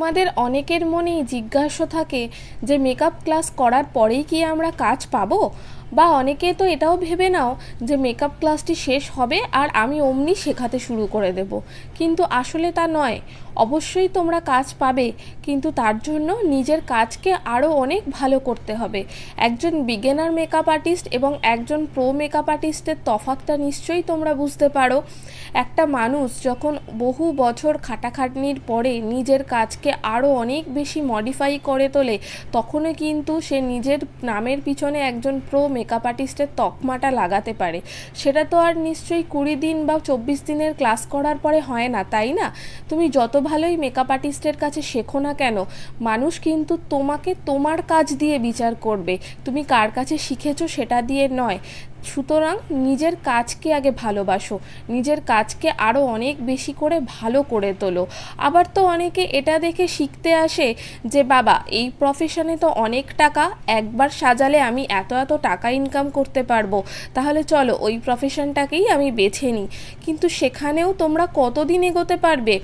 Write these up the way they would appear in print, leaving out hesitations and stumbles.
তোমাদের অনেকের মনেই জিজ্ঞাসা থাকে যে মেকআপ ক্লাস করার পরেই কি আমরা কাজ পাবো, বা অনেকে তো এটাও ভেবে নাও যে মেকআপ ক্লাসটি শেষ হবে আর আমি অমনি শেখাতে শুরু করে দেব। কিন্তু আসলে তা নয়। অবশ্যই তোমরা কাজ পাবে, কিন্তু তার জন্য নিজের কাজকে আরও অনেক ভালো করতে হবে। একজন বিগিনার মেকআপ আর্টিস্ট এবং একজন প্রো মেকআপ আর্টিস্টের তফাৎটা নিশ্চয়ই তোমরা বুঝতে পারো। একটা মানুষ যখন বহু বছর খাটাখাটনির পরে নিজের কাজকে আরও অনেক বেশি মডিফাই করে তোলে, তখনই কিন্তু সে নিজের নামের পিছনে একজন প্রো মেকআপ আর্টিস্টের তকমাটা লাগাতে পারে। সেটা তো আর নিশ্চয়ই 20 দিন বা 24 দিনের ক্লাস করার পরে হয় না, তাই না? তুমি যত ভালোই মেকআপ আর্টিস্টের কাছে শেখো না কেন, মানুষ কিন্তু তোমাকে তোমার কাজ দিয়ে বিচার করবে, তুমি কার কাছে শিখেছো সেটা দিয়ে নয়। সুতরাং নিজের কাজকে আগে ভালোবাসো, নিজের কাজকে আরও অনেক বেশি করে ভালো করে তোলো। আবার তো অনেকে এটা দেখে শিখতে আসে যে বাবা এই প্রফেশনে তো অনেক টাকা, একবার সাজালে আমি এত এত টাকা ইনকাম করতে পারবো, তাহলে চলো ওই প্রফেশনটাকেই আমি বেছে নিই। কিন্তু সেখানেও তোমরা কতদিন এগোতে পারবে?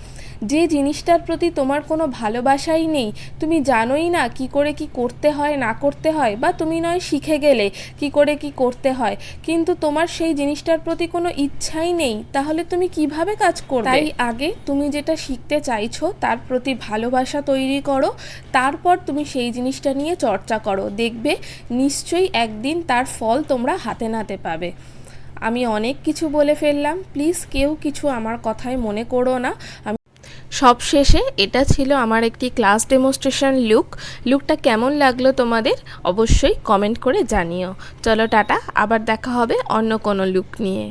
যে জিনিসটার প্রতি তোমার কোনো ভালোবাসাই নেই, তুমি জানোই না কি করে কি করতে হয় না করতে হয়, বা তুমি নয় শিখে গেলে কি করে কি করতে হয়, কিন্তু তোমার সেই জিনিসটার প্রতি কোনো ইচ্ছাই নেই, তাহলে তুমি কিভাবে কাজ করবে? তাই আগে তুমি যেটা শিখতে চাইছো তার প্রতি ভালোবাসা তৈরি করো, তারপর তুমি সেই জিনিসটা নিয়ে চর্চা করো, দেখবে নিশ্চয়ই একদিন তার ফল তোমরা হাতে নাতে পাবে। আমি অনেক কিছু বলে ফেললাম, প্লিজ কেউ কিছু আমার কথায় মনে করো না। সব শেষে এটা ছিল আমার একটি ক্লাস ডেমনস্ট্রেশন লুকটা কেমন লাগলো তোমাদের অবশ্যই কমেন্ট করে জানিও। চলো টাটা, আবার দেখা হবে অন্য কোনো লুক নিয়ে।